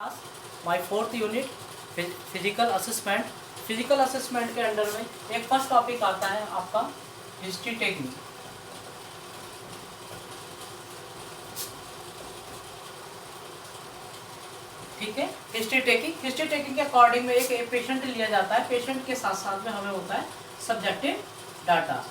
My fourth unit physical assessment. Physical assessment के under में एक फर्स्ट टॉपिक आता है आपका हिस्ट्री टेकिंग। ठीक है, हिस्ट्री टेकिंग के अकॉर्डिंग में एक पेशेंट लिया जाता है। पेशेंट के साथ साथ में हमें होता है सब्जेक्टिव डाटा।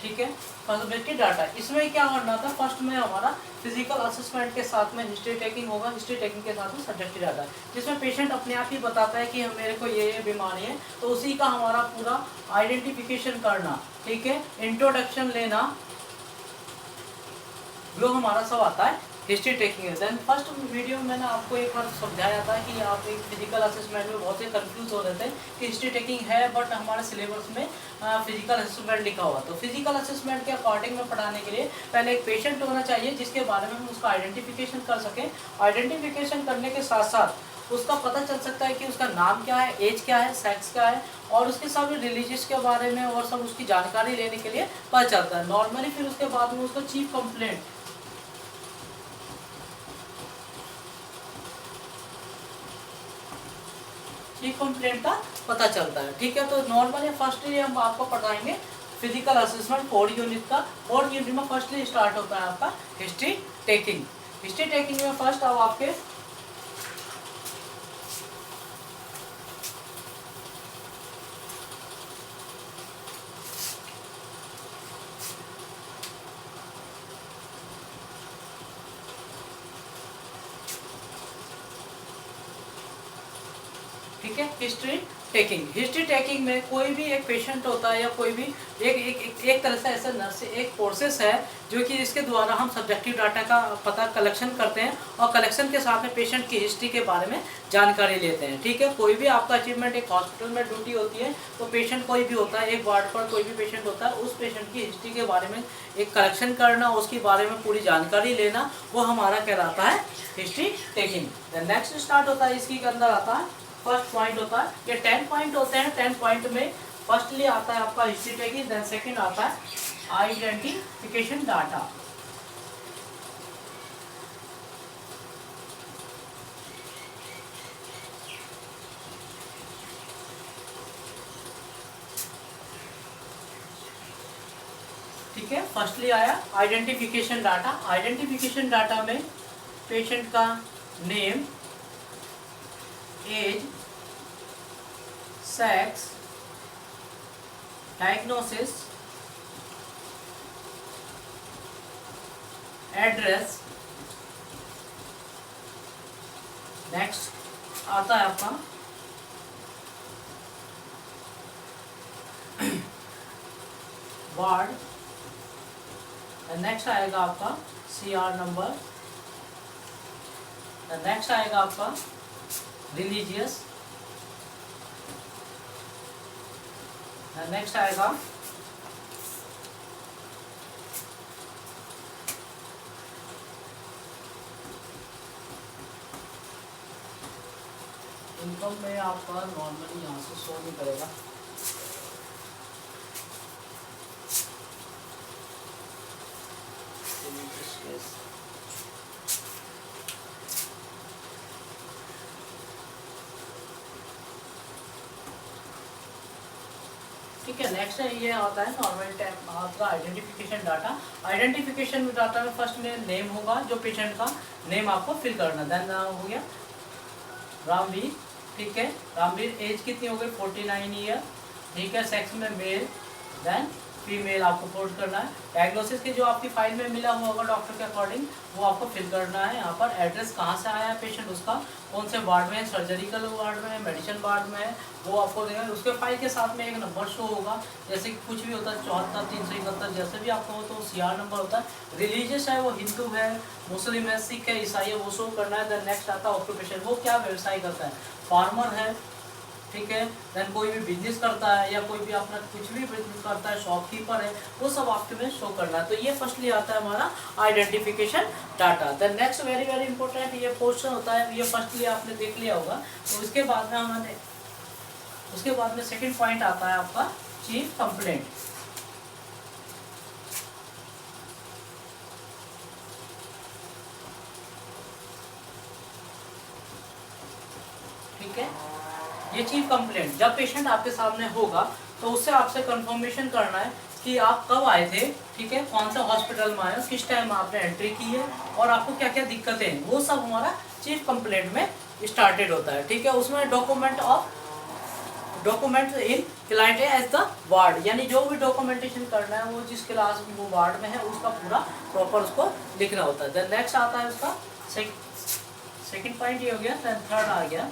ठीक है, सब्जेक्टिव डाटा इसमें क्या करना था, फर्स्ट में हमारा फिजिकल असेसमेंट के साथ में हिस्ट्री टेकिंग होगा। हिस्ट्री टेकिंग के साथ में सब्जेक्टिव डाटा, जिसमें पेशेंट अपने आप ही बताता है कि मेरे को ये बीमारी है, तो उसी का हमारा पूरा आइडेंटिफिकेशन करना। ठीक है, इंट्रोडक्शन लेना, जो हमारा सब आता है हिस्ट्री टेकिंग है। देन फर्स्ट वीडियो में मैंने आपको एक बार समझाया था कि आप एक फिजिकल असेसमेंट में बहुत से कंफ्यूज हो रहे थे कि हिस्ट्री टेकिंग है बट हमारे सिलेबस में फिजिकल असेसमेंट लिखा हुआ। तो फिजिकल असेसमेंट के अकॉर्डिंग में पढ़ाने के लिए पहले एक पेशेंट होना चाहिए जिसके बारे में हम उसका आइडेंटिफिकेशन कर सकें। आइडेंटिफिकेशन करने के साथ साथ उसका पता चल सकता है कि उसका नाम क्या है, एज क्या है, सेक्स क्या है, और उसके सब रिलीजियस के बारे में और सब उसकी जानकारी लेने के लिए पता चलता है नॉर्मली। फिर उसके बाद में उसका चीफ कंप्लेंट का पता चलता है। ठीक है, तो नॉर्मली फर्स्टली हम आपको पढ़ाएंगे फिजिकल असेसमेंट 4 यूनिट का। 4 यूनिट में फर्स्टली स्टार्ट होता है आपका हिस्ट्री टेकिंग। हिस्ट्री टेकिंग में फर्स्ट अब आपके ठीक है, हिस्ट्री टेकिंग में कोई भी एक पेशेंट होता है या कोई भी एक तरह से ऐसा नर्स एक प्रोसेस है जो कि इसके द्वारा हम सब्जेक्टिव डाटा का पता कलेक्शन करते हैं और कलेक्शन के साथ में पेशेंट की हिस्ट्री के बारे में जानकारी लेते हैं। ठीक है, कोई भी आपका अचीवमेंट एक हॉस्पिटल में ड्यूटी होती है, तो पेशेंट कोई भी होता है, एक वार्ड पर कोई भी पेशेंट होता है, उस पेशेंट की हिस्ट्री के बारे में एक कलेक्शन करना, उसके बारे में पूरी जानकारी लेना, वो हमारा कहलाता है हिस्ट्री टेकिंग। नेक्स्ट स्टार्ट होता है इसके अंदर आता है फर्स्ट पॉइंट होता है, ये 10 पॉइंट होते हैं। 10 पॉइंट में फर्स्टली आता है आपका हिस्ट्री टेकिंग, देन सेकंड आता है आइडेंटिफिकेशन डाटा। ठीक है, फर्स्टली आया आइडेंटिफिकेशन डाटा। आइडेंटिफिकेशन डाटा में पेशेंट का name, age, sex, diagnosis, address. Next आता है आपका वार्ड, नेक्स्ट आएगा आपका CR नंबर, नेक्स्ट आएगा आपका रिलीजियस, नेक्स्ट आएगा इनकम में आपका नॉर्मली यहाँ से शो नहीं करेगा। ठीक है, नेक्स्ट ये आता है नॉर्मल टाइप आपका आइडेंटिफिकेशन डाटा। आइडेंटिफिकेशन डाटा में फर्स्ट में नेम होगा, जो पेशेंट का नेम आपको फिल करना। देन हो गया रामवीर। ठीक है, रामवीर एज कितनी हो गई, 49 ईयर। ठीक है, सेक्स में मेल, देन फीमेल आपको पोर्ट करना है। डायग्नोसिस की जो आपकी फाइल में मिला हुआ होगा डॉक्टर के अकॉर्डिंग, वो आपको फिल करना है। यहाँ पर एड्रेस कहाँ से आया है पेशेंट, उसका कौन से वार्ड में है, सर्जरिकल वार्ड में है, मेडिसिन वार्ड में है, वो आपको देगा। उसके फाइल के साथ में एक नंबर शो होगा, जैसे कि कुछ भी होता है 74, 371, जैसे भी आपका हो तो CR नंबर होता है। रिलीजियस है वो हिंदू है, मुस्लिम है, सिख है, ईसाई है, वो शो करना है। देन नेक्स्ट आता है ऑक्यूपेशन, वो क्या व्यवसाय करता है, फार्मर है। ठीक है, देन कोई भी बिजनेस करता है या कोई भी अपना कुछ भी बिजनेस करता है, शॉपकीपर है, वो सब आपके में शो करना है। तो ये फर्स्टली आता है हमारा identification data. Then next very very important ये पोर्शन होता है, ये फर्स्टली आपने देख लिया होगा। तो उसके बाद में सेकंड पॉइंट आता है आपका चीफ कंप्लेंट। ठीक है। ये चीफ कंप्लेंट जब पेशेंट आपके सामने होगा तो उससे आपसे कंफर्मेशन करना है कि आप कब आए थे, ठीक है, कौन सा हॉस्पिटल में आए, किस टाइम आपने एंट्री की है और आपको क्या क्या दिक्कतें हैं, वो सब हमारा चीफ कंप्लेंट में स्टार्टेड होता है, ठीक है। उसमें document in client as the ward, यानी जो भी डॉक्यूमेंटेशन करना है वो जिस क्लास वो वार्ड में है उसका पूरा प्रॉपर उसको लिखना होता है। देन नेक्स्ट आता है उसका सेकंड पॉइंट ये हो गया। देन थर्ड आ गया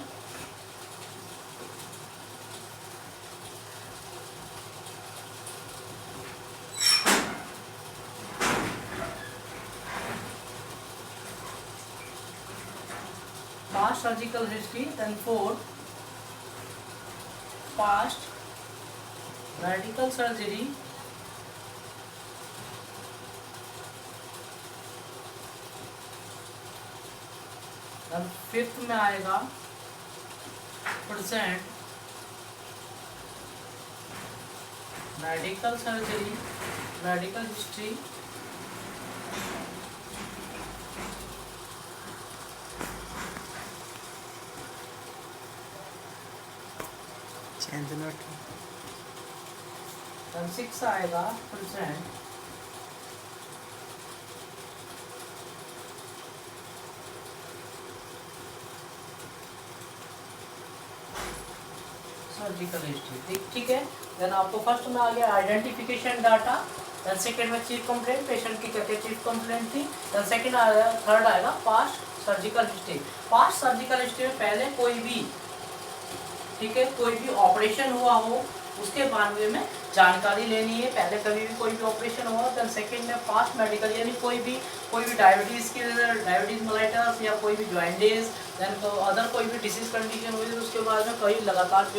past surgical history, then fourth past medical surgery, then fifth में आएगा present medical surgery, medical history, then six आएगा present सर्जिकल हिस्ट्री, ठीक है। देन आपको फर्स्ट में आ गया आइडेंटिफिकेशन डाटा, देन सेकंड में चीफ कंप्लेंट, पेशेंट की क्या क्या चीफ कंप्लेंट थी, देन सेकंड आएगा थर्ड आएगा past surgical history. Past surgical history में पहले कोई भी, ठीक है, कोई भी ऑपरेशन हुआ हो उसके बारे में जानकारी लेनी है, पहले कभी भी कोई भी ऑपरेशन हुआ। देन सेकंड में पास्ट मेडिकल, यानी कोई भी डायबिटीज़ की डायबिटीज मेलाइटस या कोई भी जॉइंटिस, देन अदर कोई भी डिसीज कंडीशन हुई तो उसके बाद में कहीं लगातार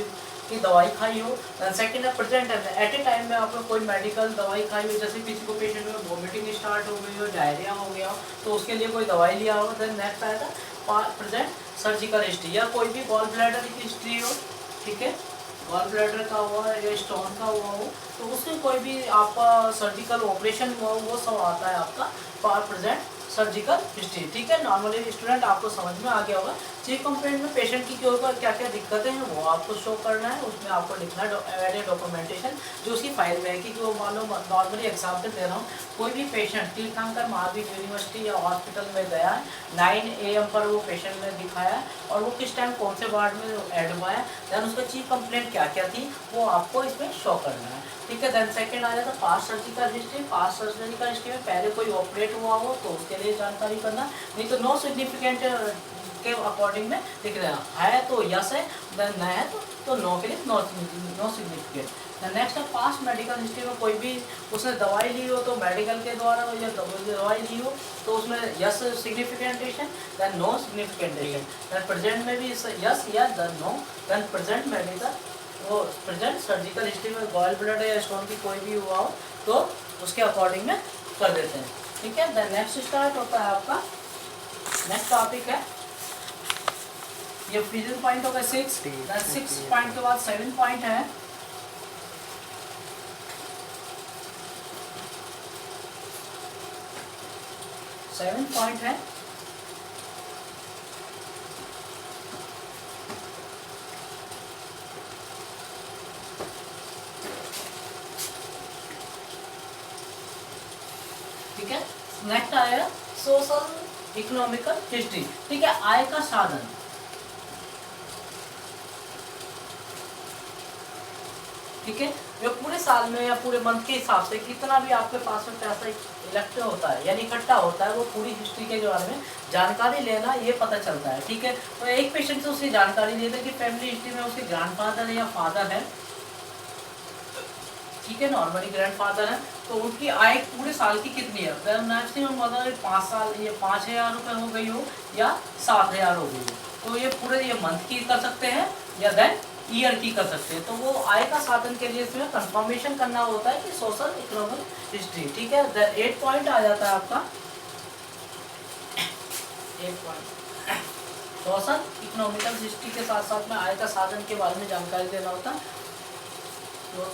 की दवाई खाई हो। देन सेकंड है प्रेजेंट है, एट ए टाइम में आपने कोई मेडिकल दवाई खाई हो, जैसे किसी को पेशेंट में वॉमिटिंग स्टार्ट हो गई हो, डायरिया हो गया हो तो उसके लिए कोई दवाई लिया हो। देन नेक्स्ट आएगा प्रेजेंट सर्जिकल हिस्ट्री, या कोई भी गॉल ब्लैडर की हिस्ट्री हो, ठीक है, गॉल ब्लैडर का हुआ या स्टोन का हुआ हो तो उसमें कोई भी आपका सर्जिकल ऑपरेशन हुआ हो वो सब आता है आपका प्रेजेंट सर्जिकल हिस्ट्री, ठीक है। नॉर्मली स्टूडेंट आपको समझ में आ गया होगा। चीफ कंप्लेंट में पेशेंट की क्या क्या दिक्कतें हैं वो आपको शो करना है, उसमें आपको लिखना है डॉक्यूमेंटेशन जो उसकी फाइल में है कि जो मान लो नॉर्मली एग्जाम्पल दे रहा हूँ, कोई भी पेशेंट तीर्थंकर महावीर यूनिवर्सिटी या हॉस्पिटल में गया है, 9 AM पर वो पेशेंट ने दिखाया और वो किस टाइम कौन से वार्ड में एड हुआ है, देन उसका चीफ कंप्लेंट क्या क्या थी वो आपको इसमें शो करना है, ठीक है। देन सेकंड आ जाता है past surgical history. Past surgical history में पहले कोई ऑपरेट हुआ हो तो उसके लिए जानकारी करना, नहीं तो नो सिग्निफिकेंट के अकॉर्डिंग में लिख देना, है तो यस है, देन न है तो नो के लिए नो सिग्निफिकेंट। नेक्स्ट है पास्ट मेडिकल हिस्ट्री में कोई भी उसने दवाई ली हो तो मेडिकल के द्वारा या दवाई ली हो तो उसमें यस सिग्निफिकेंटेशन, देन नो सिग्निफिकेंटेशन। देन प्रेजेंट में भी यस या then no, then present medical वो प्रेजेंट सर्जिकल हिस्ट्री में गॉल ब्लैडर या स्टोन की कोई भी हुआ हो तो उसके अकॉर्डिंग में कर देते हैं, ठीक है। देन नेक्स्ट स्टार्ट होता है आपका नेक्स्ट टॉपिक है ये फिजिकल पॉइंट होगा 6, देन 6 पॉइंट के बाद 7 पॉइंट है। सेवन पॉइंट है ठीक है। नेक्स्ट आएगा सोशल इकोनॉमिकल हिस्ट्री, ठीक है, आय का साधन, ठीक है, जो पूरे साल में या पूरे मंथ के हिसाब से कितना भी आपके पास में पैसा इलेक्ट होता है यानी इकट्ठा होता है वो पूरी हिस्ट्री के बारे में जानकारी लेना ये पता चलता है, ठीक है। तो एक पेशेंट से उसकी जानकारी लेते कि फैमिली हिस्ट्री में उसके ग्रैंडफादर या फादर है, ठीक है, नॉर्मली ग्रैंडफादर है तो उनकी आय पूरे साल की कितनी है, मैक्सिमम मतलब 5 साल ये 5,000 रुपये हो गई हो या 7,000 हो गई हो तो ये पूरे ये मंथ की कर सकते हैं या देन ईयर की कर सकते हैं। तो वो आय का साधन के लिए इसमें कंफर्मेशन करना होता है कि सोशल इकोनॉमिक हिस्ट्री, ठीक है। 8 पॉइंट आ जाता है आपका 8 पॉइंट सोशल इकोनॉमिकल हिस्ट्री के साथ साथ में आय का साधन के बारे में जानकारी देना होता है। तो